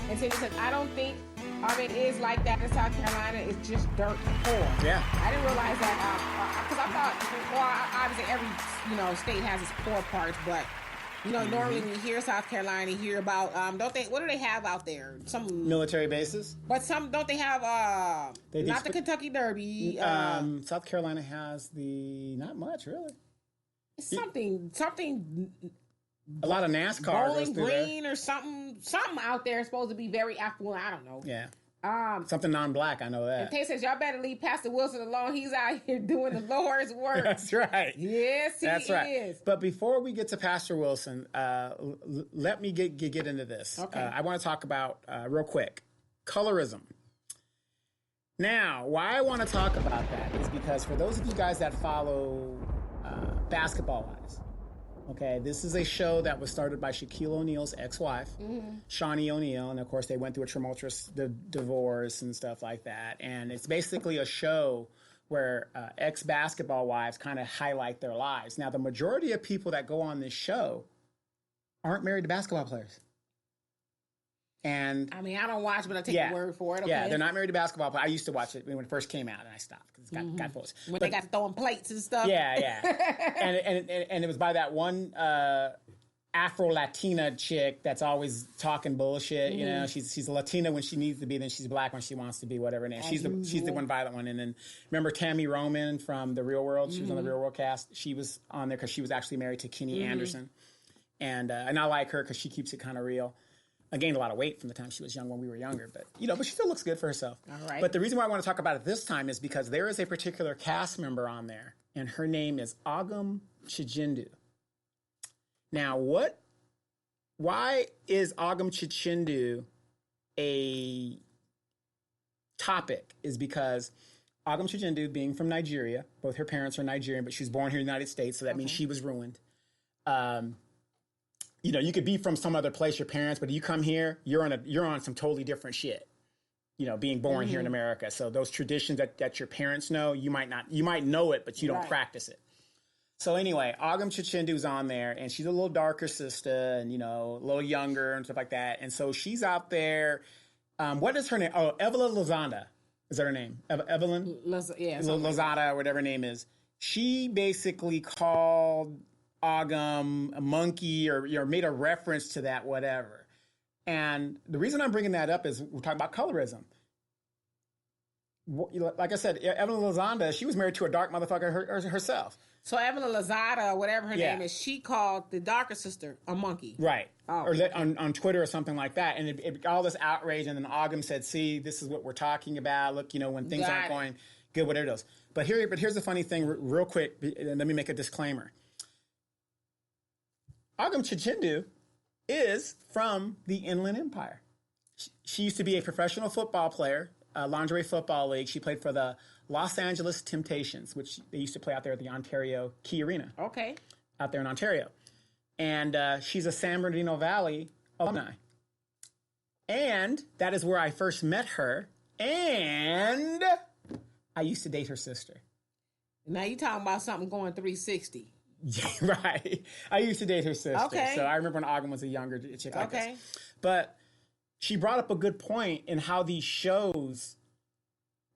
And Timmy says, I don't think it is like that in South Carolina. It's just dirt poor. Yeah. I didn't realize that because I thought, obviously every state has its poor parts, but normally when you hear South Carolina, you hear about what do they have out there? Some military bases. But some don't they have not the Kentucky Derby? South Carolina has not much really. Something. A lot of NASCAR. Bowling Green or something out there is supposed to be very affluent. I don't know. Yeah. Something non-black, I know that. And Tay says, y'all better leave Pastor Wilson alone. He's out here doing the Lord's work. That's right. Yes, he is. Right. But before we get to Pastor Wilson, let me get into this. Okay. I want to talk about, real quick, colorism. Now, why I want to talk about that is because for those of you guys that follow Basketball Wives, okay, this is a show that was started by Shaquille O'Neal's ex-wife, Shawnee O'Neal, and of course they went through a tumultuous divorce and stuff like that. And it's basically a show where ex-basketball wives kind of highlight their lives. Now, the majority of people that go on this show aren't married to basketball players. And I don't watch, but I take your word for it. Okay. Yeah, they're not married to basketball players. I used to watch it when it first came out, and I stopped because it got close. When they got to throwing plates and stuff. Yeah. and it was by that one Afro-Latina chick that's always talking bullshit. She's a Latina when she needs to be, then she's black when she wants to be, whatever it is. She's the one violent one. And then remember Tammy Roman from The Real World? She was on The Real World cast. She was on there because she was actually married to Kenny Anderson. And I like her because she keeps it kind of real. I gained a lot of weight from the time she was young when we were younger, but she still looks good for herself. All right. But the reason why I want to talk about it this time is because there is a particular cast member on there, and her name is EDGEmont. Now, why is EDGEmont a topic? Is because EDGEmont, being from Nigeria, both her parents are Nigerian, but she was born here in the United States, so that means she was ruined. You could be from some other place, your parents, but you come here, you're on some totally different shit. Being born here in America. So those traditions that your parents know, you might know it, but you don't practice it. So anyway, EDGEmont is on there, and she's a little darker sister, and a little younger and stuff like that. And so she's out there. What is her name? Oh, Evelyn Lozada. Is that her name? Evelyn? Lozada, or whatever her name is. She basically called a monkey or made a reference to that, whatever. And the reason I'm bringing that up is we're talking about colorism. Like I said, Evelyn Lozada, she was married to a dark motherfucker herself. So Evelyn Lozada, whatever her name is, she called the darker sister a monkey. Right. Or on Twitter or something like that. And it all this outrage, and then EDGEm said, see, this is what we're talking about. Look, when things aren't going good, whatever it is. But here's the funny thing, real quick, and let me make a disclaimer. EDGEmont is from the Inland Empire. She used to be a professional football player, lingerie football league. She played for the Los Angeles Temptations, which they used to play out there at the Ontario Key Arena. Okay. Out there in Ontario. And she's a San Bernardino Valley alumni. And that is where I first met her. And I used to date her sister. Now you're talking about something going 360. Yeah, right. I used to date her sister. Okay. So I remember when EDGEm was a younger chick like this. But she brought up a good point in how these shows,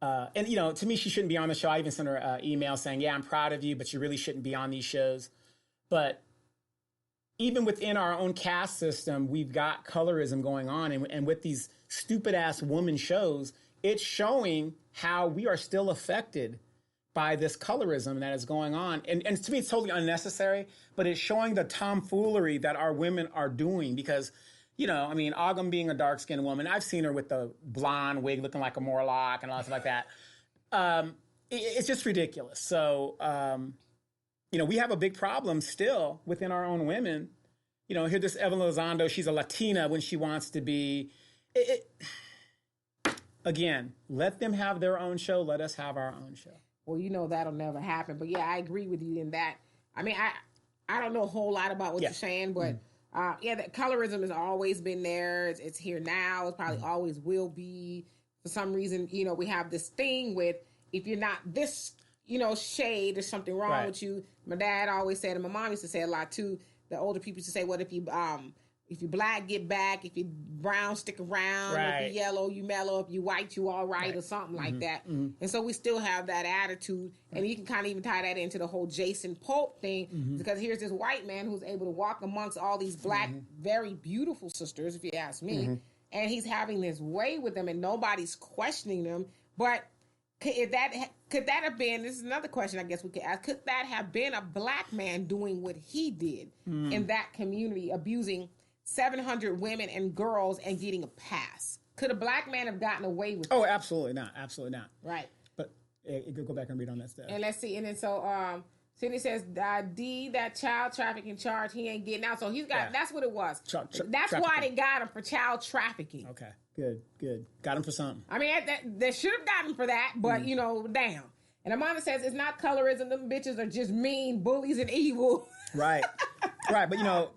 and to me, she shouldn't be on the show. I even sent her an email saying, yeah, I'm proud of you, but you really shouldn't be on these shows. But even within our own caste system, we've got colorism going on. And with these stupid ass woman shows, it's showing how we are still affected by this colorism that is going on. And to me, it's totally unnecessary, but it's showing the tomfoolery that our women are doing because, EDGEm being a dark-skinned woman, I've seen her with the blonde wig looking like a Morlock and all stuff like that. It's just ridiculous. So, we have a big problem still within our own women. Here this Evelyn Lozada, she's a Latina when she wants to be. Again, let them have their own show. Let us have our own show. Well, that'll never happen. But yeah, I agree with you in that. I don't know a whole lot about what you're saying, but that colorism has always been there. It's here now. It probably always will be. For some reason, we have this thing with if you're not this, shade, there's something wrong with you. My dad always said, and my mom used to say a lot too. The older people used to say, "What if you, if you black, get back. If you brown, stick around. Right. If you yellow, you mellow. If you white, you all right, or something like that. And so we still have that attitude. And you can kind of even tie that into the whole Jason Pope thing, because here's this white man who's able to walk amongst all these black, very beautiful sisters, if you ask me, and he's having this way with them, and nobody's questioning them. But could that have been, this is another question I guess we could ask, could that have been a black man doing what he did in that community, abusing 700 women and girls and getting a pass? Could a black man have gotten away with Oh, that? absolutely not. Absolutely not. Right. But go back and read on that stuff. And let's see. And then so Sydney says, D, that child trafficking charge, he ain't getting out. So he's got, that's what it was. That's why they got him for child trafficking. Okay. Good. Got him for something. I mean, they should have gotten him for that, but, you know, damn. And Amanda says, it's not colorism. Them bitches are just mean, bullies, and evil. Right. But, you know,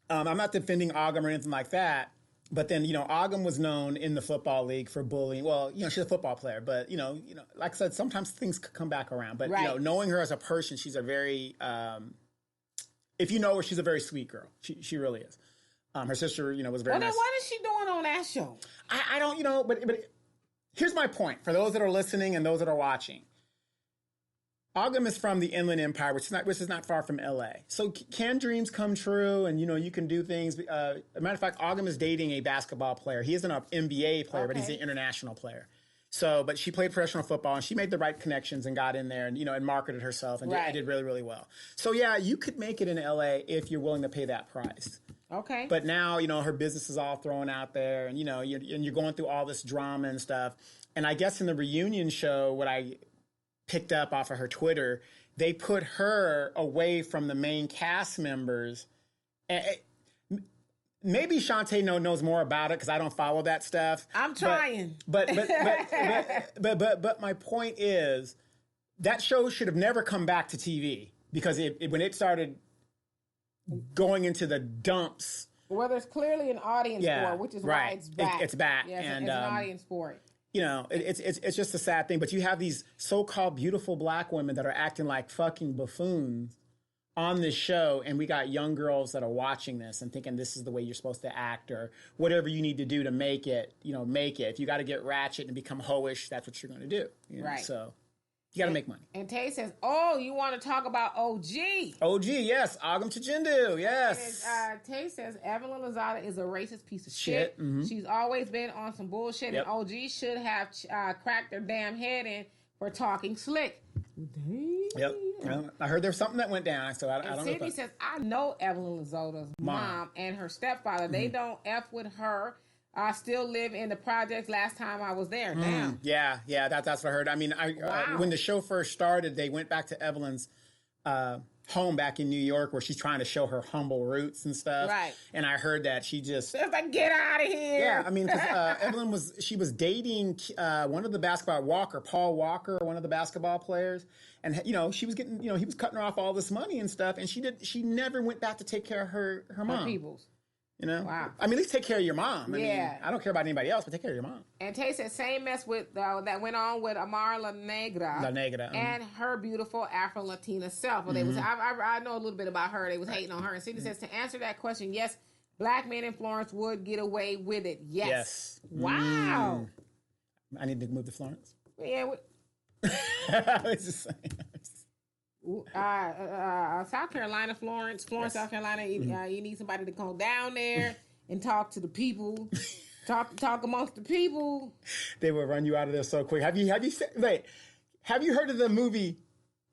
I'm not defending Ogham or anything like that. But then, you know, Ogham was known in the football league for bullying. Well, you know, she's a football player, but you know, like I said, sometimes things could come back around. But you know, knowing her as a person, she's a very, if you know her, she's a very sweet girl. She really is. Her sister, you know, was very nice. Well, then what is she doing on that show? I don't, you know, but here's my point for those that are listening and those that are watching. Ogham is from the Inland Empire, which is not far from L.A. So can dreams come true? And, you know, you can do things. As a matter of fact, Ogham is dating a basketball player. He isn't an NBA player, but he's an international player. So, but she played professional football, and she made the right connections and got in there and, you know, and marketed herself and did really, really well. So, yeah, you could make it in L.A. if you're willing to pay that price. Okay. But now, you know, her business is all thrown out there, and, you know, you're going through all this drama and stuff. And I guess in the reunion show, what I picked up off of her Twitter, they put her away from the main cast members. And maybe Shantae knows more about it because I don't follow that stuff. I'm trying. But my point is that show should have never come back to TV because when it started going into the dumps. Well, there's clearly an audience for it, which is why it's back. It's back. Yeah, and it's an audience for it. You know, it's just a sad thing. But you have these so-called beautiful black women that are acting like fucking buffoons on this show, and we got young girls that are watching this and thinking this is the way you're supposed to act or whatever you need to do to make it, you know, make it. If you got to get ratchet and become hoish, that's what you're going to do. You know? Right. So you got to make money. And Tay says, oh, you want to talk about OG? OG, yes. Agam Chijindu, yes. Tay says, Evelyn Lozada is a racist piece of shit. Mm-hmm. She's always been on some bullshit, and OG should have cracked their damn head in for talking slick. Damn. Yep. Well, I heard there was something that went down, so I don't know. Sydney says, I know Evelyn Lozada's mom and her stepfather. Mm-hmm. They don't F with her. I still live in the projects last time I was there. Damn. Yeah, that's what I heard. I mean, when the show first started, they went back to Evelyn's home back in New York where she's trying to show her humble roots and stuff. Right. And I heard that she just... like, get out of here. Yeah, I mean, because Evelyn was dating one of the Paul Walker, one of the basketball players. And, you know, she was getting, you know, he was cutting her off all this money and stuff. And she never went back to take care of her mom. Her peoples. You know? Wow. I mean, at least take care of your mom. I mean, I don't care about anybody else, but take care of your mom. And Tay said same mess with that went on with Amara La Negra. And her beautiful Afro-Latina self. Well, they was I know a little bit about her. They was hating on her. And Sydney says, to answer that question, yes, black men in Florence would get away with it. Yes. Wow. I need to move to Florence. Yeah. I was just saying. South Carolina, Florence, yes. South Carolina. You need somebody to come down there and talk to the people, talk amongst the people. They will run you out of there so quick. Have you heard of the movie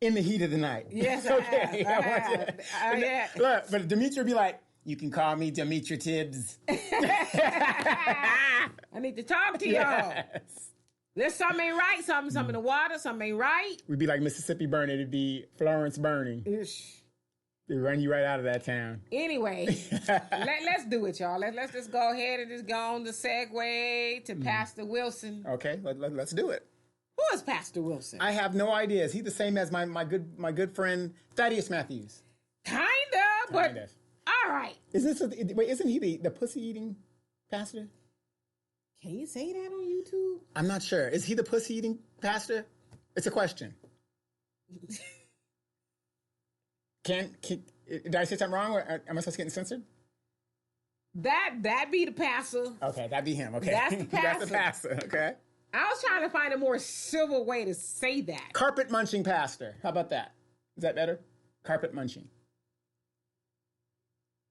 In the Heat of the Night? Yes, okay. I have. Look, but Demetri would be like, "You can call me Demetri Tibbs." I need to talk to y'all. There's something ain't right, something in the water, something ain't right. We'd be like Mississippi burning, it'd be Florence burning. They run you right out of that town. Anyway, let's do it, y'all. Let's just go ahead and just go on the segue to Pastor Wilson. Okay, let's do it. Who is Pastor Wilson? I have no idea. Is he the same as my good friend Thaddeus Matthews? Kinda, but all right. Isn't he the pussy eating pastor? Can you say that on YouTube? I'm not sure. Is he the pussy-eating pastor? It's a question. Did I say something wrong? Or am I supposed to get censored? That be the pastor. Okay, that'd be him. Okay. That's the pastor. That's the pastor. Okay. I was trying to find a more civil way to say that. Carpet munching pastor. How about that? Is that better? Carpet munching.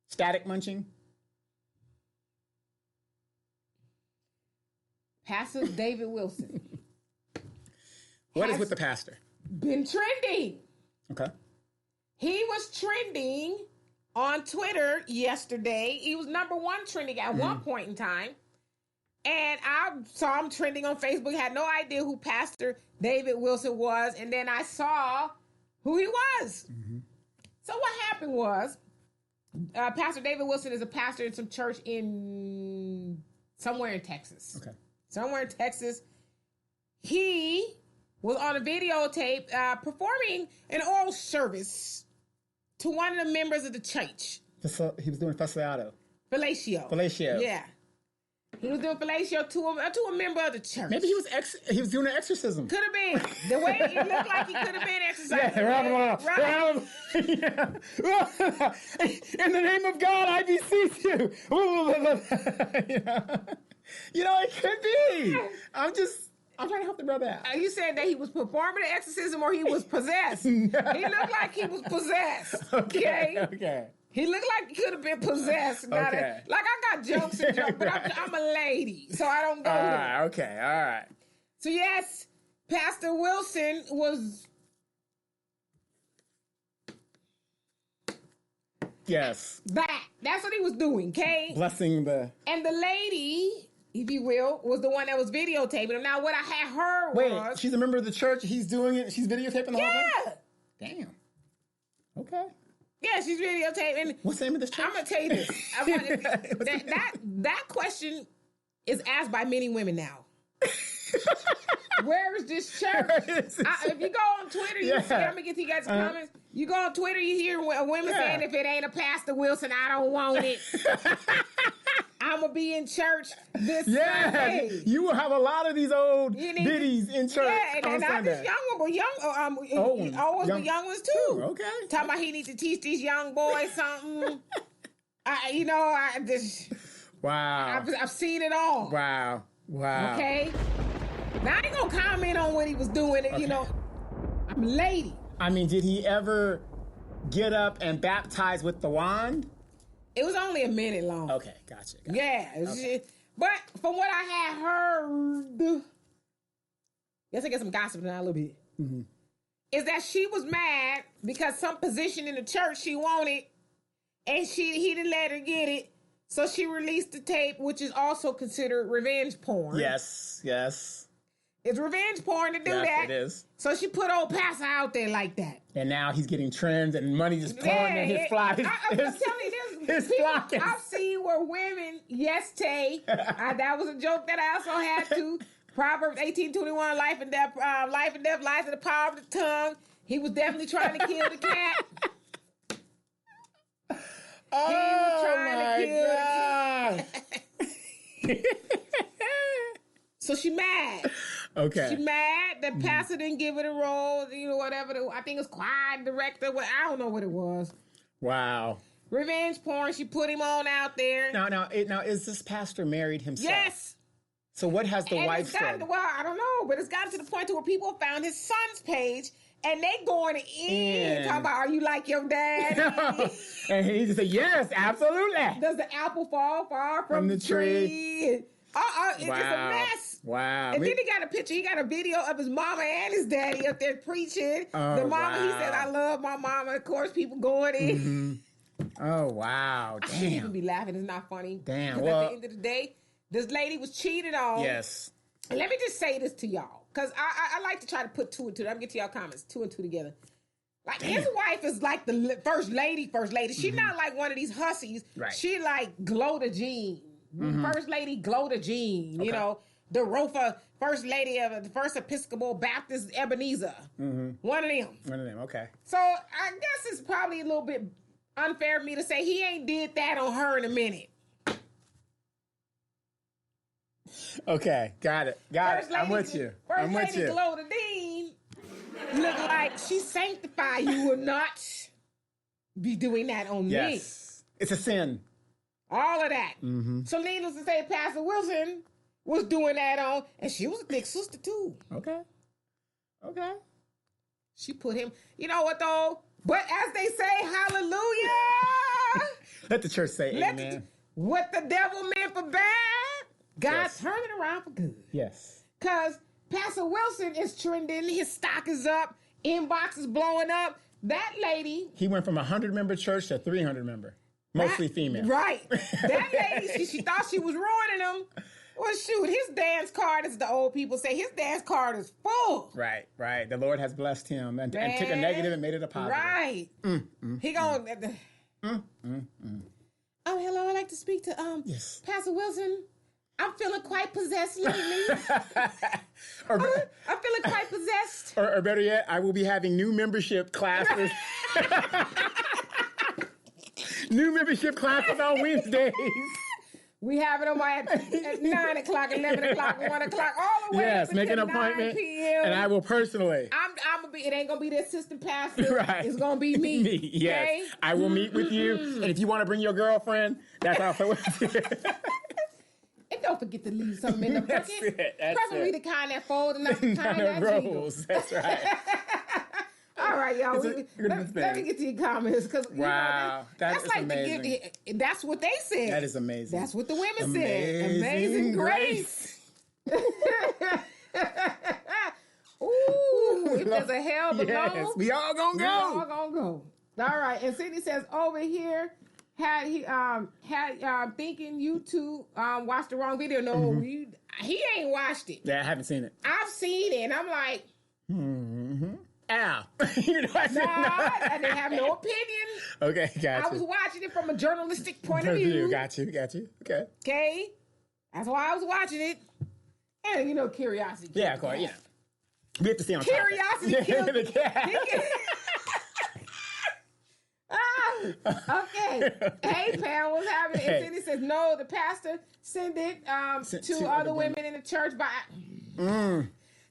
Static munching. Pastor David Wilson. What is with the pastor? Been trending. Okay. He was trending on Twitter yesterday. He was number one trending at one point in time. And I saw him trending on Facebook. Had no idea who Pastor David Wilson was. And then I saw who he was. Mm-hmm. So what happened was, Pastor David Wilson is a pastor in some church in somewhere in Texas. Okay. Somewhere in Texas. He was on a videotape performing an oral service to one of the members of the church. He was doing fellatio. Fellatio. Yeah. He was doing fellatio to a member of the church. Maybe he was doing an exorcism. Could have been. The way it looked like he could have been exercising. Yeah, in the name of God, I beseech you. It could be. I'm trying to help the brother out. You said that he was performing an exorcism or he was possessed. He looked like he was possessed. Okay. He looked like he could have been possessed. Okay. Like I got jokes and jokes, but I'm a lady, so I don't go there. Okay, all right. So yes, Pastor Wilson was... Yes. That's what he was doing, okay? Blessing the... And the lady, if you will, was the one that was videotaping him. Now, what I had heard was... Wait, she's a member of the church. He's doing it. She's videotaping the whole thing? Damn. Okay. Yeah, she's videotaping. What's the name of this church? I'm going to tell you this. That question is asked by many women now. Where is this church? If you go on Twitter, you see, I'm going to get to you guys' comments. You go on Twitter, you hear women saying, if it ain't a Pastor Wilson, I don't want it. I'm going to be in church this Sunday. You will have a lot of these old biddies in church. Yeah, and not just young ones, but young ones too. Okay. Talking about he needs to teach these young boys something. Wow. I've seen it all. Wow. Okay? Now, I ain't going to comment on what he was doing. Okay. I'm a lady. I mean, did he ever get up and baptize with the wand? It was only a minute long. Okay, gotcha. Yeah. Okay. But from what I had heard, let's get some gossip now a little bit, is that she was mad because some position in the church she wanted, and he didn't let her get it. So she released the tape, which is also considered revenge porn. Yes. It's revenge porn to do that. It is. So she put old Pastor out there like that. And now he's getting trends and money just pouring in his fly. I'm telling you this. I've seen where women, yes, Tay, that was a joke that I also had too. Proverbs 18:21, life and death lies in the power of the tongue. He was definitely trying to kill the cat. So she mad. Okay. She mad that Pastor didn't give it a role, whatever. I think it's choir director. I don't know what it was. Wow. Revenge porn. She put him on out there. Now, is this pastor married himself? Yes. So what has the wife said? Well, I don't know, but it's gotten to the point to where people found his son's page and they going in talking about, are you like your dad? And he just said, yes, absolutely. Does the apple fall far from the tree? It's just a mess. Wow. And then he got a picture. He got a video of his mama and his daddy up there preaching. Oh, the mama, he said, I love my mama. Of course, people going in. Mm-hmm. Oh, wow. Damn. I shouldn't even be laughing. It's not funny. Damn. Well, at the end of the day, this lady was cheated on. Yes. And let me just say this to y'all, because I like to try to put two and two. I'm going to get to y'all comments. 2 and 2 together. Like, his wife is like the first lady. She's not like one of these hussies. Right. She like Glow Jean. First lady Glow Jean. Okay. The Rofa, first lady of the First Episcopal Baptist Ebenezer. One of them. Okay. So I guess it's probably a little bit unfair for me to say he ain't did that on her in a minute. Okay, got it. I'm with you. First lady Glow Dean look like she sanctified. You will not be doing that on me. It's a sin. All of that. So needless to say, Pastor Wilson was doing that on, and she was a big sister too. Okay. She put him, you know what though? But as they say, hallelujah. Let the church say amen. What the devil meant for bad, God turned it around for good. Yes. Because Pastor Wilson is trending, his stock is up, inbox is blowing up. That lady. He went from a 100-member church to 300-member. Mostly female. Right. That lady, she thought she was ruining him. Well, shoot, his dance card, as the old people say, his dance card is full. Right. The Lord has blessed him and took a negative and made it a positive. Right. He gonna... Oh, hello, I'd like to speak to Pastor Wilson. I'm feeling quite possessed lately. I'm feeling quite possessed. Or better yet, I will be having new membership classes. New membership classes on Wednesdays. We have it on at 9 o'clock, 11 o'clock, 1 o'clock, all the way up make an until appointment, 9 p.m. And I will personally. I'm gonna be. It ain't gonna be the assistant pastor. Right. It's gonna be me. Me, yes. Okay? I will meet with you, and if you want to bring your girlfriend, that's also. And don't forget to leave something in the bucket. That's Preferably the kind that folds and not the kind that rolls. That's right. All right, y'all. Let me get to your comments because that's like amazing. That's what they said. That is amazing. That's what the women said. Amazing grace. Ooh, if there's a hell below, we all gonna go. All right, and Cindy says over here. Thinking you two watched the wrong video. No, he ain't watched it. Yeah, I haven't seen it. I've seen it, and I'm like, ow. I didn't have no opinion. Okay, got you. I was watching it from a journalistic point of view. Got you. Okay, that's why I was watching it, and curiosity. Yeah, of course. Yeah, we have to stay on curiosity. Okay. Hey, Pam, what's happening? And Cindy says, no, the pastor sent it to other women in the church by...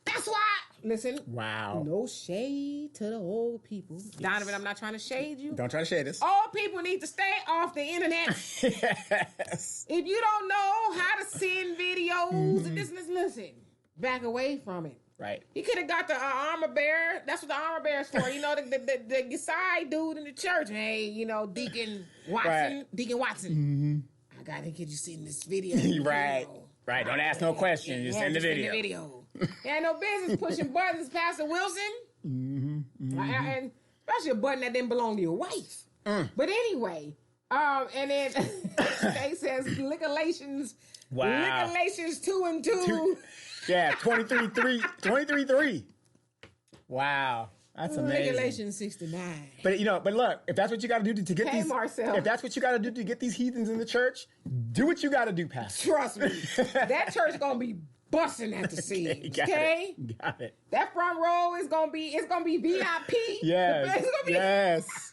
That's why... Listen. Wow. No shade to the old people. Yes. Donovan, I'm not trying to shade you. Don't try to shade us. Old people need to stay off the internet. Yes. If you don't know how to send videos and this, listen, back away from it. Right. He could have got the armor bearer. That's what the armor bearer's for. The side dude in the church. Hey, Deacon Watson. Right. Deacon Watson. I got to get you seen this video. Right. Right. Don't ask no questions. Just send the video. He had no business pushing buttons, Pastor Wilson. And especially a button that didn't belong to your wife. But anyway, and then they says Lickalations. Wow. Lickalations 2 and 2. Yeah, 23-3. Wow. That's amazing. Regulation 69. But look, if that's what you got to do to get these, Marcel. if that's what you got to do to get these heathens in the church, do what you got to do, Pastor. Trust me, that church gonna be busting at the seams. Okay, got it. That front row is gonna be VIP. Yes, yes.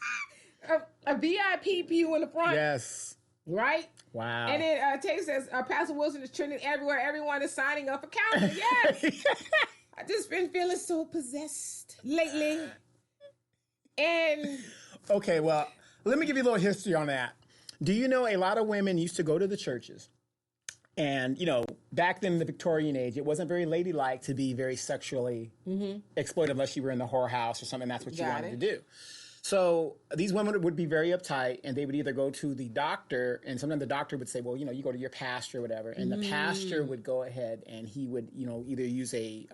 A VIP pew in the front. Yes. Right? Wow. And then Tay says, Pastor Wilson is trending everywhere. Everyone is signing up for counseling. Yes. I just been feeling so possessed lately. And okay, well, let me give you a little history on that. Do you know a lot of women used to go to the churches? And, back then in the Victorian age, it wasn't very ladylike to be very sexually exploited unless you were in the whorehouse or something. That's what you wanted to do. So these women would be very uptight, and they would either go to the doctor, and sometimes the doctor would say, well, you go to your pastor or whatever, and the pastor would go ahead and he would, either use a,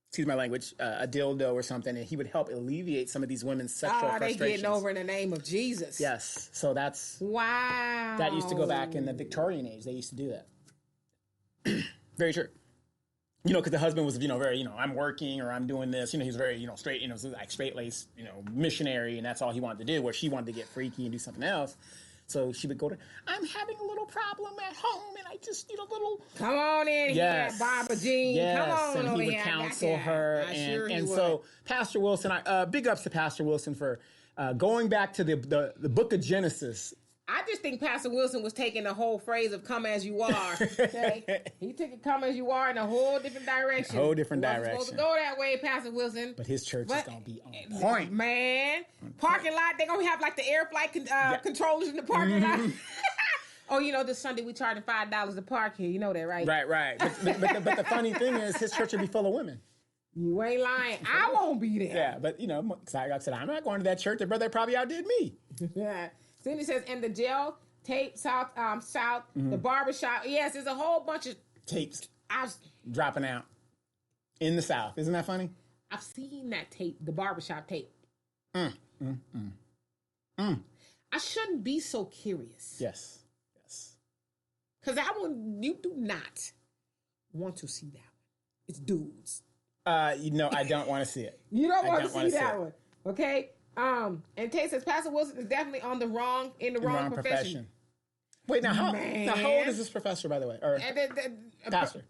excuse my language, a dildo or something, and he would help alleviate some of these women's sexual frustrations. They getting over in the name of Jesus. Yes. So that's... Wow. That used to go back in the Victorian age. They used to do that. Very true. Because the husband was, very, I'm working or I'm doing this. He was very, straight, like straight-laced, missionary, and that's all he wanted to do, where she wanted to get freaky and do something else. So she would go to, I'm having a little problem at home, and I just need a little... Come on in here, Barbara Jean. Yes, come on and over he would here. counsel her. And so Pastor Wilson, big ups to Pastor Wilson for going back to the book of Genesis. I just think Pastor Wilson was taking the whole phrase of come as you are. Okay? He took it come as you are in a whole different direction. A whole different direction. Supposed to go that way, Pastor Wilson. But his church is going to be on point. Man. Parking lot, they're going to have like the air flight controllers in the parking lot. Oh, this Sunday we charging $5 to park here. You know that, right? Right. But the funny thing is, his church would be full of women. You ain't lying. I won't be there. Yeah, but cause like I said, I'm not going to that church. Their brother probably outdid me. Yeah. Cindy says, in the jail tape south, the barbershop. Yes, there's a whole bunch of tapes dropping out in the South. Isn't that funny? I've seen that tape, the barbershop tape. I shouldn't be so curious. Yes. Because you do not want to see that one. It's dudes. I don't want to see it. You don't want to see that one. Okay? And Tay says, Pastor Wilson is definitely in the wrong profession. Wait, now how old is this professor, by the way? Or pastor?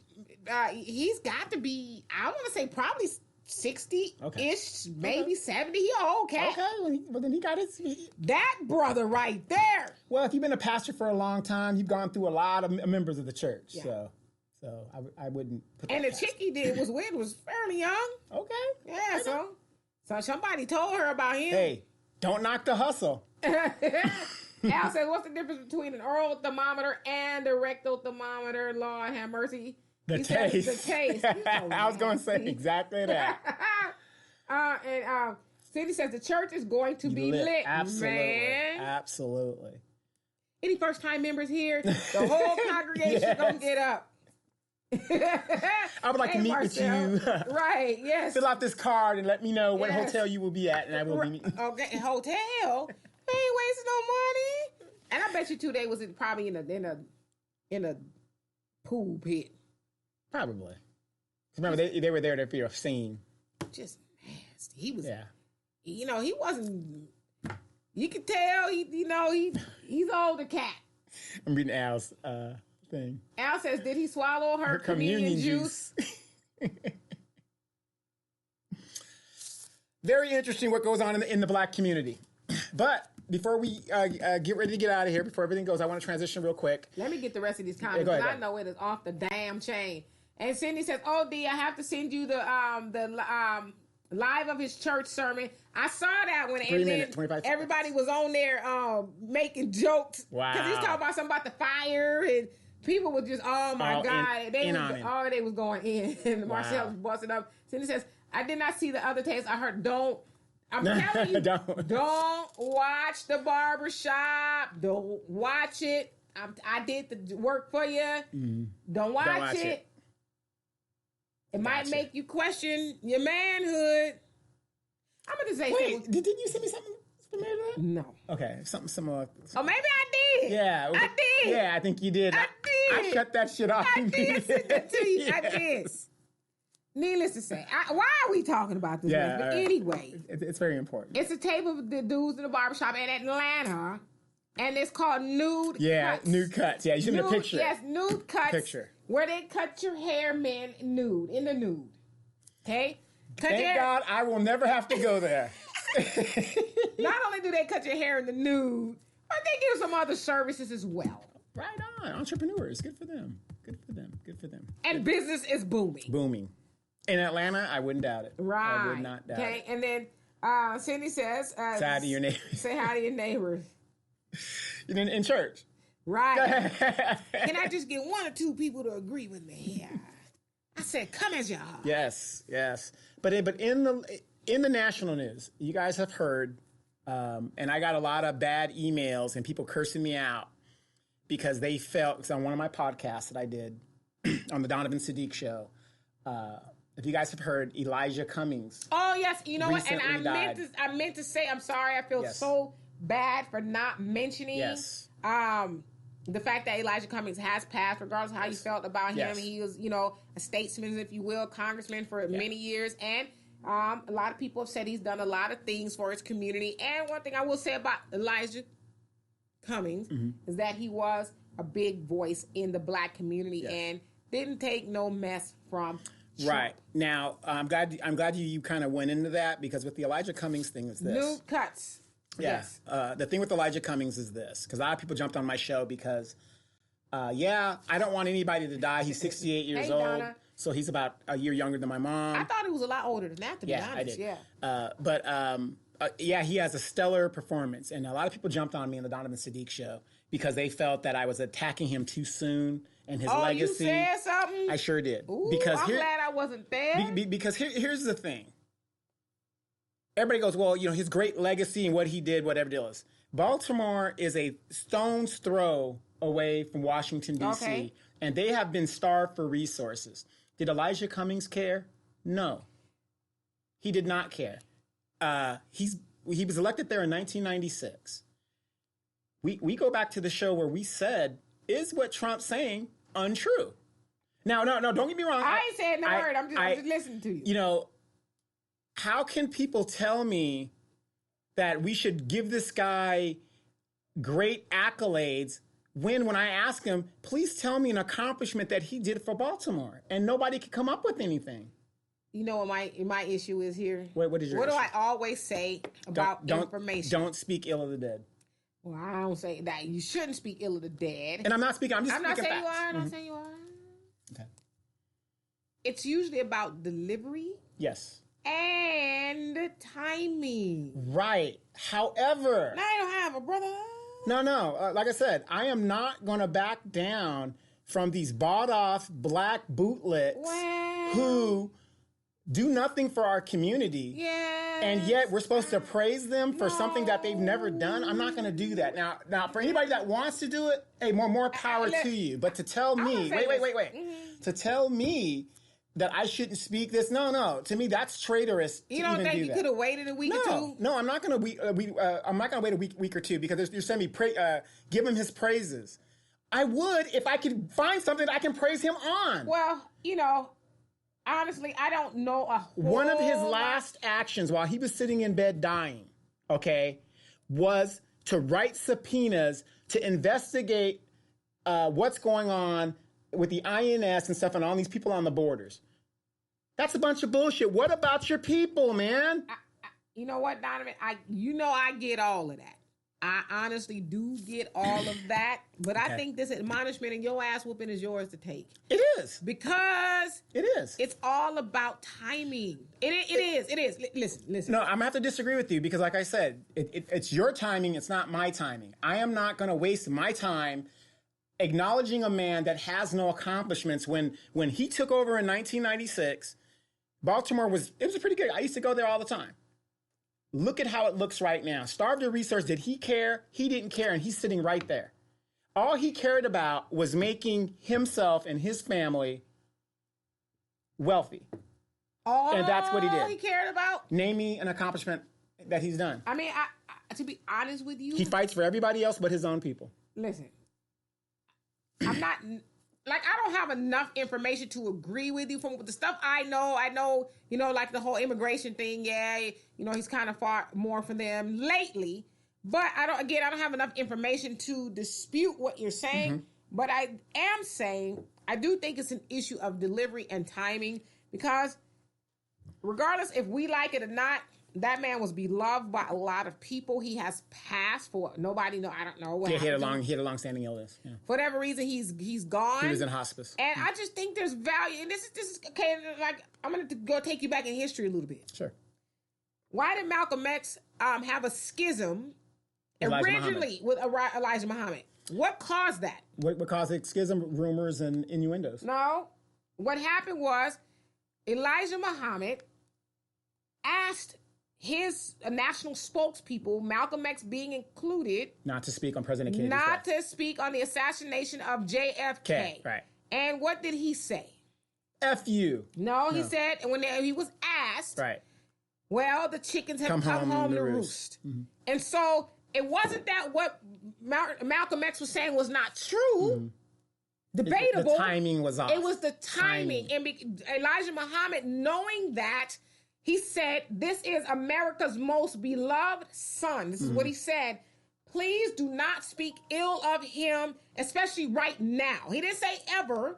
He's got to be, I want to say probably 60-ish, maybe 70. He old cat. Okay, well then he got his... That brother right there. Well, if you've been a pastor for a long time, you've gone through a lot of members of the church. Yeah. So I wouldn't put and the chick he did was fairly young. Okay. Yeah, so somebody told her about him. Hey, don't knock the hustle. Al says, what's the difference between an oral thermometer and a rectal thermometer? Lord have mercy. The taste. The taste. I was going to say exactly that. And Cindy says the church is going to be lit. Absolutely. Man. Absolutely. Any first-time members here? The whole congregation going to get up. I would like to meet Marcel. with you. Right, yes. Fill out this card and let me know what hotel you will be at, and I will be meeting. Okay, hotel? They ain't wasting no money. And I bet you too, they was probably in a pool pit. Probably. Remember, they were there for your scene. Just nasty. He was. Yeah. He wasn't. You could tell. He's older cat. I'm reading Al's thing. Al says, did he swallow her communion juice? Very interesting what goes on in the black community. But before we get ready to get out of here, before everything goes, I want to transition real quick. Let me get the rest of these comments, because I know it is off the damn chain. And Cindy says, "Oh, D, I have to send you the live of his church sermon. I saw that one, and then everybody was on there making jokes. Wow, because he's talking about something about the fire, and people were just, oh my God, they was going in, and Marcel was busting up. Cindy says, I did not see the other tapes. I heard I'm telling you, don't watch the barbershop. Don't watch it. I did the work for you. Mm-hmm. Don't watch it. It might make you question your manhood. I'm going to say something. Didn't you send me something similar to that? No. Okay, something similar. Oh, maybe I did. Yeah. I did. Yeah, I think you did. I did. I cut that shit off. I did send it to you. I did. Needless to say, why are we talking about this? Yeah, but anyway. It's very important. It's a tape of the dudes in the barbershop in Atlanta, and it's called Nude Cuts. Yeah, Nude Cuts. Yeah, you sent me a picture. Yes, Nude Cuts. Picture. Where they cut your hair, men, nude, in the nude. Okay? Thank God I will never have to go there. Not only do they cut your hair in the nude, but they give some other services as well. Right on. Entrepreneurs. Good for them. Good for them. Good for them. And business is booming. Booming. In Atlanta, I wouldn't doubt it. Right. I would not doubt it. Okay, and then Cindy says... say hi to your neighbors. Say hi to your neighbors. In church. Right. Can I just get one or two people to agree with me? Yeah. I said, come as you are. Yes. But in the national news, you guys have heard, and I got a lot of bad emails and people cursing me out because they felt, because on one of my podcasts that I did on the Donovan Sadiq show, if you guys have heard, Elijah Cummings. Oh yes, you know what? And I meant to say, I'm sorry. I feel so bad for not mentioning. Yes. The fact that Elijah Cummings has passed, regardless of how you felt about him, he was, a statesman, if you will, congressman for many years, and a lot of people have said he's done a lot of things for his community. And one thing I will say about Elijah Cummings is that he was a big voice in the black community and didn't take no mess from Trump. Right. Now, I'm glad you kind of went into that, because with the Elijah Cummings thing is this. Nude cuts. Yeah. Yes. The thing with Elijah Cummings is this, because a lot of people jumped on my show because, I don't want anybody to die. He's 68 years old. Donna. So he's about a year younger than my mom. I thought he was a lot older than that, to be honest. I did. Yeah. But he has a stellar performance. And a lot of people jumped on me on the Donovan Sadiq show because they felt that I was attacking him too soon and his legacy. You said something? I sure did. Ooh, I'm glad I wasn't there. Because here's the thing. Everybody goes, well, his great legacy and what he did, whatever deal is. Baltimore is a stone's throw away from Washington, D.C., and they have been starved for resources. Did Elijah Cummings care? No. He did not care. He was elected there in 1996. We go back to the show where we said, is what Trump's saying untrue? Now, no, don't get me wrong. I ain't saying no word. I'm just listening to you. How can people tell me that we should give this guy great accolades when I ask him, please tell me an accomplishment that he did for Baltimore, and nobody could come up with anything? You know what my issue is here? What is your issue? Do I always say about information? Don't speak ill of the dead. Well, I don't say that. You shouldn't speak ill of the dead. And I'm not speaking. I'm not saying facts. you are. I'm not saying you are. Okay. It's usually about delivery. Yes. And timing. Right. However, now I don't have a brother. No. Like I said, I am not going to back down from these bought-off black bootlicks who do nothing for our community. Yes. And yet we're supposed to praise them for something that they've never done. I'm not going to do that. Now, for anybody that wants to do it, hey, more power to you. But to tell me, wait. Mm-hmm. To tell me that I shouldn't speak this, no. To me, that's traitorous. You don't think you could have waited a week or two? No, I'm not going to. I'm not going to wait a week or two because you're saying give him his praises. I would if I could find something that I can praise him on. Well, honestly, I don't know a whole One of his last actions while he was sitting in bed dying, was to write subpoenas to investigate what's going on with the INS and stuff and all these people on the borders. That's a bunch of bullshit. What about your people, man? You know what, Donovan? I get all of that. I honestly do get all of that. But I think this admonishment and your ass whooping is yours to take. It is. Because it is. It's all about timing. It is. Listen. No, I'm going to have to disagree with you because like I said, it's your timing. It's not my timing. I am not going to waste my time acknowledging a man that has no accomplishments. When he took over in 1996, Baltimore was pretty good. I used to go there all the time. Look at how it looks right now. Starved of resource. Did he care? He didn't care, and he's sitting right there. All he cared about was making himself and his family wealthy. And that's what he did. All he cared about? Name me an accomplishment that he's done. I mean, to be honest with you, he fights for everybody else but his own people. Listen, I'm not, I don't have enough information to agree with you from the stuff I know, like the whole immigration thing. Yeah, he's kind of far more for them lately, but I don't have enough information to dispute what you're saying. Mm-hmm. But I am saying, I do think it's an issue of delivery and timing because regardless if we like it or not, that man was beloved by a lot of people. He has passed for nobody know. I don't know what. Yeah, he had a long-standing illness. Yeah. For whatever reason, he's gone. He was in hospice, and I just think there's value. And this is okay. Like I'm gonna go take you back in history a little bit. Sure. Why did Malcolm X have a schism originally with Elijah Muhammad? What caused that? What caused the schism? Rumors and innuendos. No, what happened was Elijah Muhammad asked his national spokespeople, Malcolm X being included, not to speak on President Kennedy's death. To speak on the assassination of JFK. Okay, right. And what did he say? F you. No, he said, and when he was asked, right. Well, the chickens have come home to roost. Mm-hmm. And so it wasn't that what Malcolm X was saying was not true. Mm-hmm. Debatable. The timing was off. It was the timing. And Elijah Muhammad, knowing that, he said, this is America's most beloved son. This is what he said. Please do not speak ill of him, especially right now. He didn't say ever,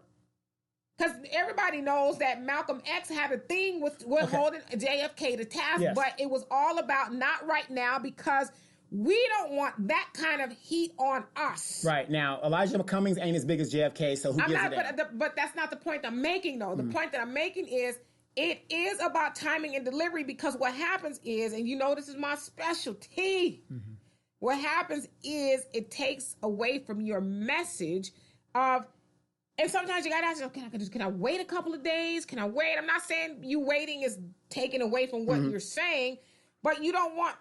because everybody knows that Malcolm X had a thing with holding JFK to task, but it was all about not right now because we don't want that kind of heat on us. Right. Now, Elijah Cummings ain't as big as JFK, so who gives a damn? But that's not the point I'm making, though. The point that I'm making is it is about timing and delivery because what happens is, and this is my specialty, what happens is it takes away from your message of, and sometimes you gotta ask, can I wait a couple of days? Can I wait? I'm not saying you waiting is taken away from what you're saying, but you don't want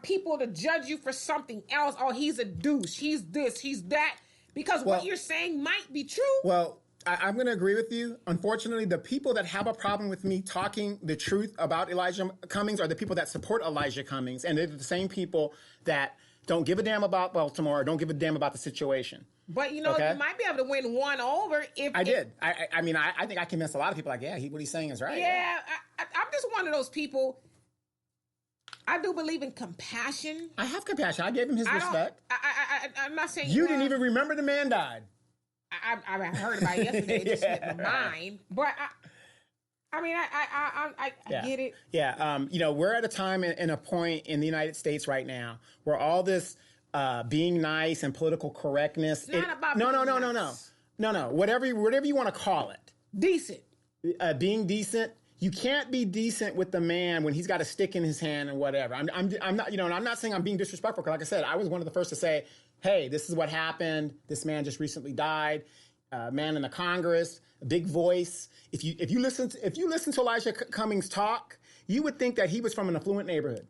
people to judge you for something else. Oh, he's a douche. He's this, he's that. Because what you're saying might be true. Well, I'm going to agree with you. Unfortunately, the people that have a problem with me talking the truth about Elijah Cummings are the people that support Elijah Cummings. And they're the same people that don't give a damn about Baltimore or don't give a damn about the situation. But, you might be able to win one over if... I did. I mean, I think I convinced a lot of people, like, yeah, what he's saying is right. Yeah, I'm just one of those people. I do believe in compassion. I have compassion. I gave him his respect. I'm not saying... You didn't even remember the man died. I heard about it yesterday. It just slipped my mind. But I get it. Yeah. We're at a time and a point in the United States right now where all this being nice and political correctness. It's not about being nice. No. Whatever you want to call it. Decent. Being decent. You can't be decent with the man when he's got a stick in his hand and whatever. I'm not, and I'm not saying I'm being disrespectful, because like I said, I was one of the first to say, hey, this is what happened. This man just recently died. Man in the Congress, a big voice. If you listen to Elijah Cummings talk, you would think that he was from an affluent neighborhood.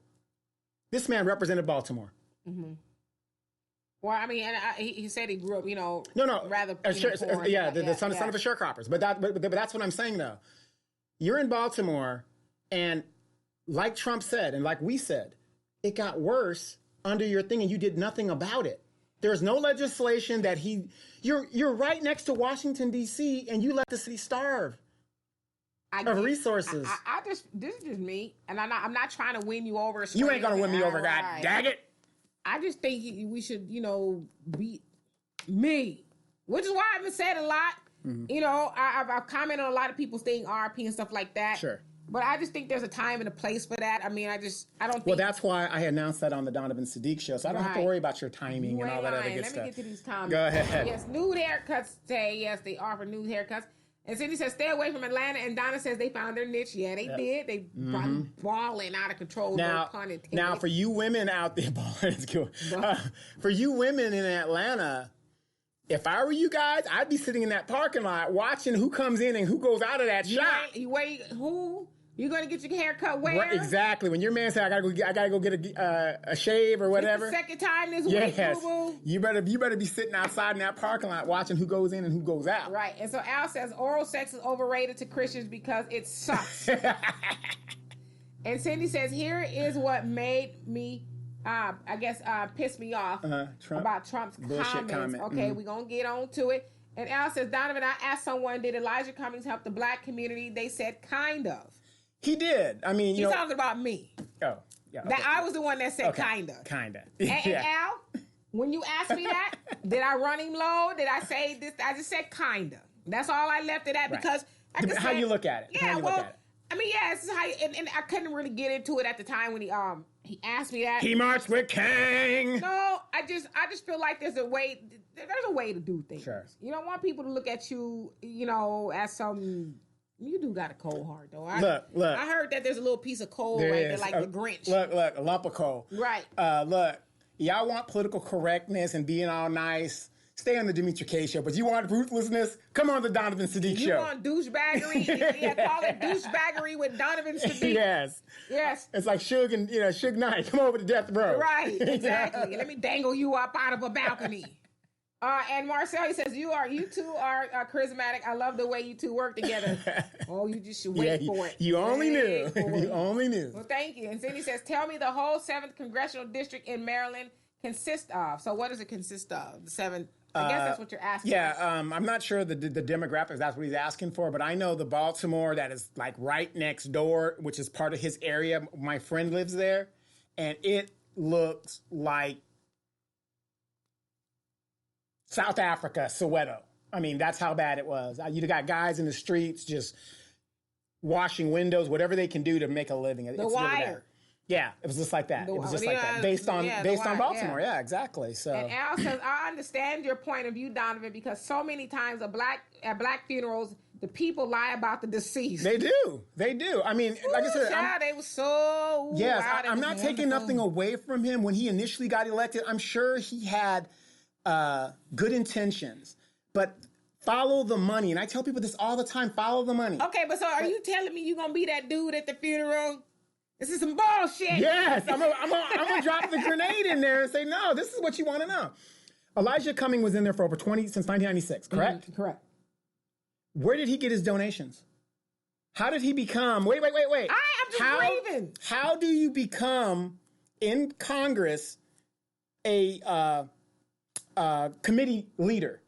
This man represented Baltimore. Mm-hmm. Well, I mean, and he said he grew up, rather the son of a sharecroppers. But that's what I'm saying, though. You're in Baltimore, and like Trump said, and like we said, it got worse under your thing, and you did nothing about it. There's no legislation that you're right next to Washington, D.C., and you let the city starve of resources. This is just me, and I'm not trying to win you over. You ain't going to win me over, God dang it. I just think we should, beat me, which is why I haven't said a lot. Mm-hmm. I've commented on a lot of people's thing, RP and stuff like that. Sure. But I just think there's a time and a place for that. I mean, I don't think... Well, that's why I announced that on the Donovan Sadiq show, so I don't have to worry about your timing and all that other good stuff. Let me get to these comments. Go ahead. Yes, nude haircuts say, yes, they offer nude haircuts. And Cindy says, stay away from Atlanta. And Donna says they found their niche. Yeah, they did. They probably balling out of control. Now, no pun intended. Now, for you women out there, for you women in Atlanta... If I were you guys, I'd be sitting in that parking lot watching who comes in and who goes out of that shop. Who? You going to get your hair cut where? Right, exactly. When your man said, I gotta go get a shave or whatever. It's the second time this week, boo-boo. You better be sitting outside in that parking lot watching who goes in and who goes out. Right. And so Al says oral sex is overrated to Christians because it sucks. And Cindy says, here is what made me... pissed me off about Trump's comments. Okay, we're going to get on to it. And Al says, Donovan, I asked someone, did Elijah Cummings help the black community? They said, kind of. He did. I mean, He's talking about me. Oh, yeah. Okay. That I was the one that said kind of. Kind of. And Al, when you asked me that, did I run him low? Did I say this? I just said kind of. That's all I left it at because... How you look at it. Yeah, I mean, yeah, this is how, and I couldn't really get into it at the time when he asked me that. He marched with King. No, I just feel like there's a way to do things. Sure. You don't want people to look at you, as some. You do got a cold heart though. Look. I heard that there's a little piece of coal right there, like the Grinch. Look, a lump of coal. Right. Look, y'all want political correctness and being all nice. Stay on the Demetri K show, but you want ruthlessness? Come on the Donovan Sadiq show. You want douchebaggery? Yeah, call it douchebaggery with Donovan Sadiq. Yes. It's like Suge and Suge Knight. Come over to death row. Right, exactly. Let me dangle you up out of a balcony. And Marcel, he says, you two are charismatic. I love the way you two work together. Oh, you just should wait for it. You only knew. You only knew. Well, thank you. And Cindy says, tell me the whole 7th Congressional District in Maryland consists of. So what does it consist of? The 7th? I guess that's what you're asking. Yeah, I'm not sure the demographics, that's what he's asking for, but I know the Baltimore that is like right next door, which is part of his area. My friend lives there, and it looks like South Africa, Soweto. I mean, that's how bad it was. You got guys in the streets just washing windows, whatever they can do to make a living. The Wire. Yeah, it was just like that. It was just like that. Based on Baltimore. Yeah, exactly. So. And Al says, I understand your point of view, Donovan, because so many times at black funerals, the people lie about the deceased. They do. I mean, like I said, they were so. Yes, I'm not taking nothing away from him. When he initially got elected, I'm sure he had good intentions, but follow the money. And I tell people this all the time: follow the money. Okay, but so are you telling me you're gonna be that dude at the funeral? This is some bullshit. Yes, I'm gonna drop the grenade in there and say, no, this is what you want to know. Elijah Cumming was in there for over since 1996, correct? Mm-hmm, correct. Where did he get his donations? How did he become? Wait. I'm just grieving. How do you become in Congress a committee leader?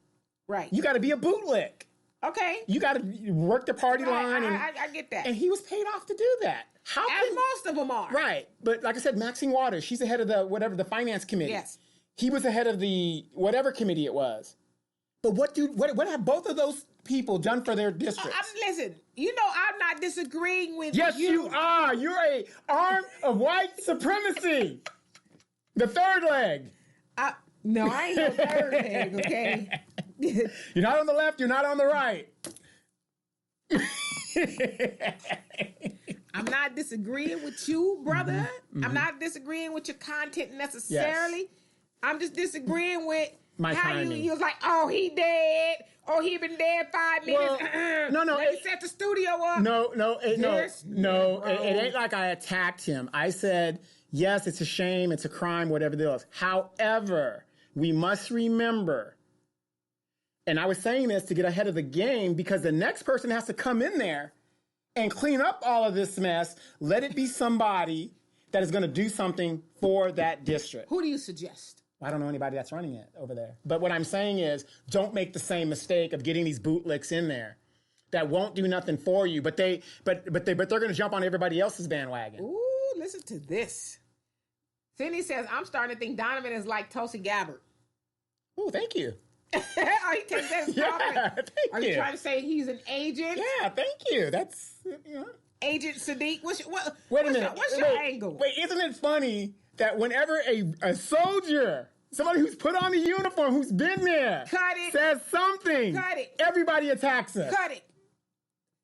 Right. You got to be a bootlick. Okay. You got to work the party line. I get that. And he was paid off to do that. Most of them are. Right. But like I said, Maxine Waters, she's the head of the finance committee. Yes. He was the head of the whatever committee it was. But what have both of those people done for their districts? Listen, I'm not disagreeing with you. Yes, you are. You're a arm of white supremacy. The third leg. No, I ain't no third leg, okay? You're not on the left, you're not on the right. I'm not disagreeing with you, brother. Mm-hmm. I'm not disagreeing with your content necessarily. Yes. I'm just disagreeing with how you was like, oh, he dead. Oh, he been dead 5 minutes. Well, no. Let me set the studio up. It ain't like I attacked him. I said, yes, it's a shame, it's a crime, whatever it is. However, we must remember, and I was saying this to get ahead of the game, because the next person has to come in there and clean up all of this mess. Let it be somebody that is going to do something for that district. Who do you suggest? I don't know anybody that's running it over there. But what I'm saying is, don't make the same mistake of getting these bootlicks in there that won't do nothing for you. But they're going to jump on everybody else's bandwagon. Ooh, listen to this. Cindy says, I'm starting to think Donovan is like Tulsi Gabbard. Ooh, thank you. He takes that as compliment. Are you trying to say he's an agent? Yeah, thank you. That's, Agent Sadiq. What's your angle? Wait, isn't it funny that whenever a soldier, somebody who's put on the uniform, who's been there, says something, everybody attacks us. Cut it.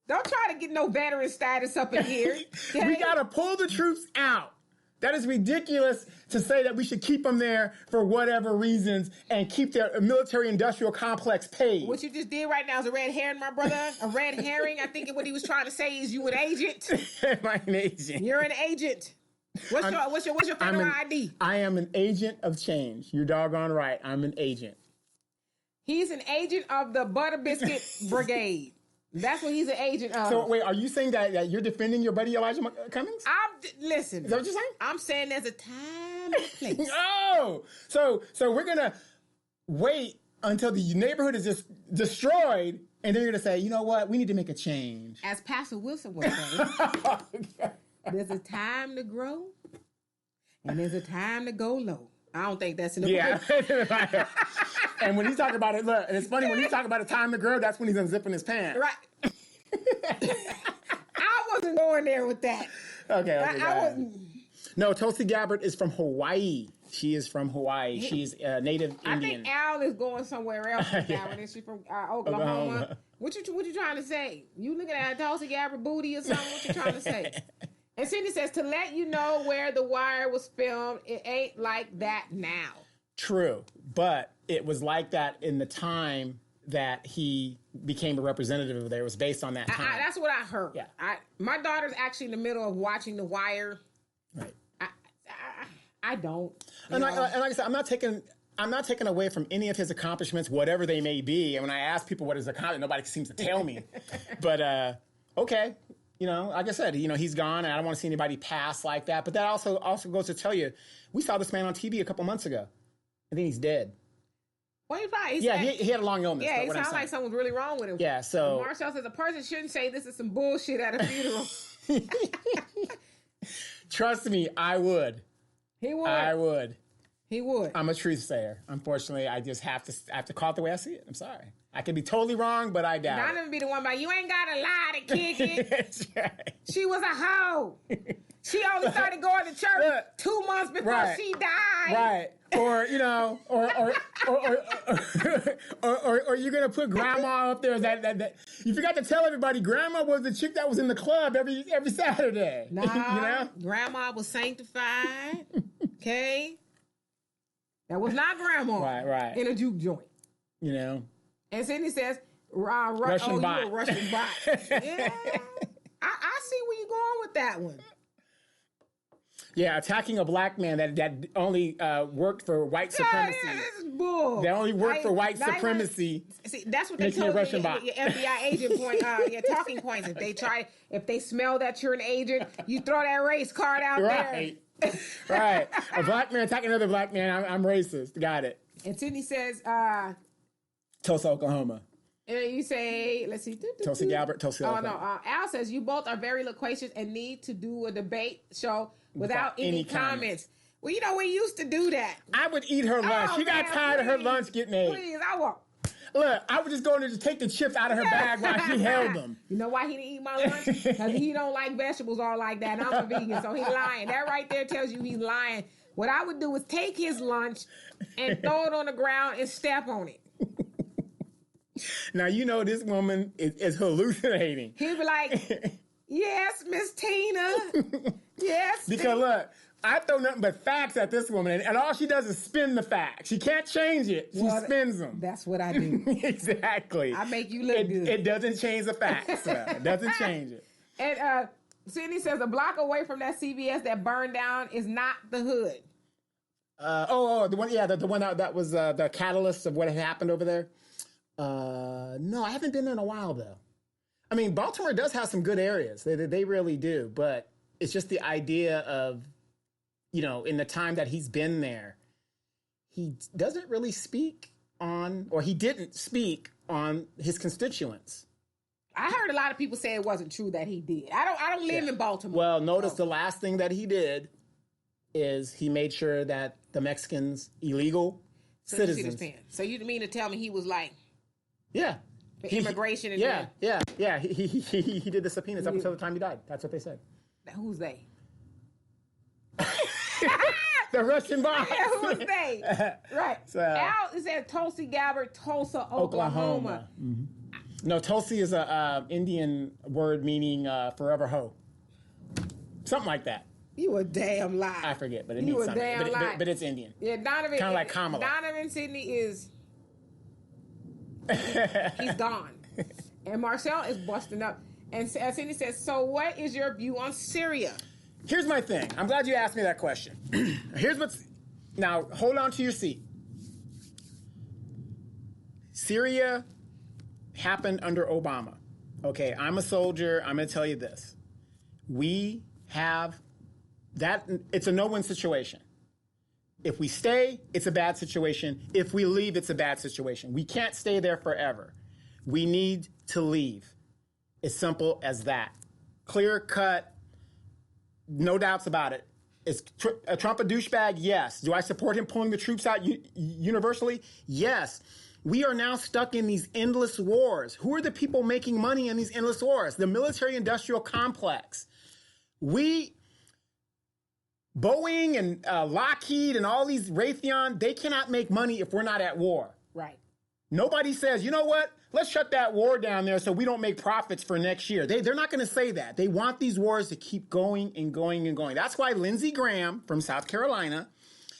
Don't try to get no veteran status up in here. Okay? We got to pull the troops out. That is ridiculous to say that we should keep them there for whatever reasons and keep their military-industrial complex paid. What you just did right now is a red herring, my brother. A red herring. I think what he was trying to say is you an agent. Am I an agent? You're an agent. What's your federal ID? I am an agent of change. You're doggone right. I'm an agent. He's an agent of the Butter Biscuit Brigade. That's what he's an agent of. So wait, are you saying that you're defending your buddy Elijah Cummings? Listen. Is that what you're saying? I'm saying there's a time and place. Oh, so we're gonna wait until the neighborhood is just destroyed, and then you're gonna say, you know what, we need to make a change. As Pastor Wilson would say, there's a time to grow, and there's a time to go low. I don't think that's in the book. And when he's talking about it, look, and it's funny, when he's talking about a time to grow, that's when he's unzipping his pants. Right. I wasn't going there with that. Okay. I wasn't. No, Tulsi Gabbard is from Hawaii. She is from Hawaii. She's a native Indian. I think Al is going somewhere else with Gabbard. Is she from Oklahoma? What you trying to say? You looking at Tulsi Gabbard booty or something? What you trying to say? And Cindy says, to let you know where The Wire was filmed, it ain't like that now. True. But it was like that in the time that he became a representative over there. It was based on that time. That's what I heard. Yeah. My daughter's actually in the middle of watching The Wire. Right. I don't. And like I said, I'm not taking away from any of his accomplishments, whatever they may be. And when I ask people what his accomplishment, nobody seems to tell me. But, okay. Like I said, he's gone, and I don't want to see anybody pass like that. But that also goes to tell you, we saw this man on TV a couple months ago. I think he's dead. Well, he's probably. He had a long illness. Yeah, it sounds like something was really wrong with him. Yeah, so. And Marcel says a person shouldn't say this is some bullshit at a funeral. Trust me, I would. He would. I would. He would. I'm a truth sayer. Unfortunately, I just have to call it the way I see it. I'm sorry. I could be totally wrong, but I doubt it. Not even be the one, but you ain't got to lie to kick it. That's right. She was a hoe. She only started going to church 2 months before she died. Right. Or, you know, or you're going to put grandma up there that you forgot to tell everybody grandma was the chick that was in the club every Saturday. Nah, you know? Grandma was sanctified. Okay. That was not grandma. Right. In a juke joint. You know. And Sydney says, Russian bot. You a Russian bot. Yeah. I see where you're going with that one. Yeah, attacking a black man that only worked for white supremacy. This is bull. That only worked for white supremacy. See, that's what they told you. Your FBI agent point, your talking points. If they smell that you're an agent, you throw that race card out there. Right. A black man attacking another black man. I'm racist. Got it. And Sydney says, Tulsa, Oklahoma. And you say, let's see. Tulsa Gabbard, Tulsa. Oh, no. Al says, you both are very loquacious and need to do a debate show without any comments. Well, you know, we used to do that. I would eat her lunch. She got tired of her lunch getting ate. Please, I won't. Look, I would just go in there and just take the chips out of her bag while she held them. You know why he didn't eat my lunch? Because he don't like vegetables all like that. And I'm a vegan, so he's lying. That right there tells you he's lying. What I would do is take his lunch and throw it on the ground and step on it. Now, you know this woman is hallucinating. He'd be like, yes, Miss Tina. Yes. Because look, I throw nothing but facts at this woman, and all she does is spin the facts. She can't change it. She spins them. That's what I do. Exactly. I make you look good. It doesn't change the facts. It doesn't change it. And Sydney says a block away from that CVS that burned down is not the hood. The one, the one that was the catalyst of what had happened over there. No, I haven't been there in a while though. I mean, Baltimore does have some good areas. They really do, but it's just the idea of, you know, in the time that he's been there, he doesn't really speak on, or he didn't speak on his constituents. I heard a lot of people say it wasn't true that he did. I don't live in Baltimore. Well, notice the last thing that he did is he made sure that the Mexicans, illegal citizens. So you mean to tell me he was like, yeah, immigration and yeah. He did the subpoenas up until the time he died. That's what they said. Who's they? The Russian bots. Yeah, who's they? Right. So, Al, it said Tulsi Gabbard, Tulsa, Oklahoma. Mm-hmm. No, Tulsi is a Indian word meaning forever hoe. Something like that. You a damn lie. I forget, but it means something. Damn lie. But it's Indian. Yeah, Donovan. Kind of like Kamala. Donovan Sidney is. He's gone. And Marcel is busting up. And Sidney says, so what is your view on Syria? Here's my thing. I'm glad you asked me that question. Now, hold on to your seat. Syria happened under Obama. Okay, I'm a soldier. I'm going to tell you this. We have that. It's a no-win situation. If we stay, it's a bad situation. If we leave, it's a bad situation. We can't stay there forever. We need to leave. As simple as that. Clear cut. No doubts about it. Is Trump a douchebag? Yes. Do I support him pulling the troops out universally? Yes. We are now stuck in these endless wars. Who are the people making money in these endless wars? The military-industrial complex. Boeing and Lockheed and all these Raytheon, they cannot make money if we're not at war. Right. Nobody says, you know what? Let's shut that war down there so we don't make profits for next year. They're not going to say that. They want these wars to keep going and going and going. That's why Lindsey Graham from South Carolina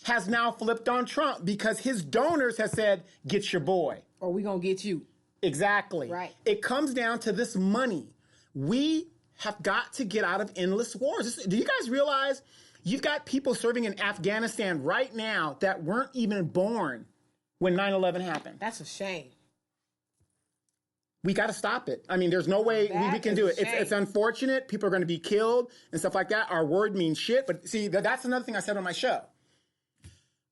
has now flipped on Trump because his donors have said, get your boy. Or we going to get you. Exactly. Right. It comes down to this money. We have got to get out of endless wars. Do you guys realize you've got people serving in Afghanistan right now that weren't even born when 9/11 happened? That's a shame. We got to stop it. I mean, there's no way we can do it. It's unfortunate. People are going to be killed and stuff like that. Our word means shit. But see, that's another thing I said on my show.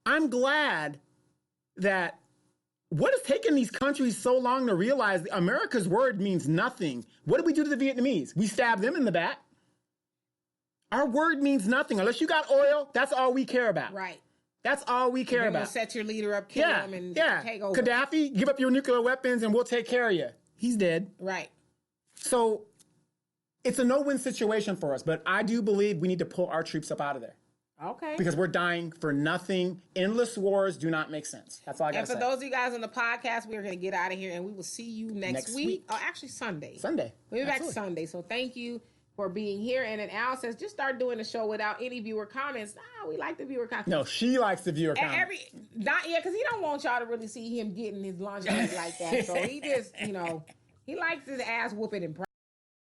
I'm glad that what has taken these countries so long to realize America's word means nothing. What did we do to the Vietnamese? We stabbed them in the back. Our word means nothing. Unless you got oil, that's all we care about. Right. That's all we care about. Set your leader up, kill him, and take over. Gaddafi, give up your nuclear weapons and we'll take care of you. He's dead. Right. So it's a no-win situation for us, but I do believe we need to pull our troops up out of there. Okay. Because we're dying for nothing. Endless wars do not make sense. That's all I got to say. And for those of you guys on the podcast, we're going to get out of here and we will see you next week. Oh, actually Sunday. We'll be back Sunday. So thank you for being here. And then Al says, just start doing the show without any viewer comments. We like the viewer comments. No, she likes the viewer comments. Because he don't want y'all to really see him getting his lingerie like that. So he just, he likes his ass whooping in private.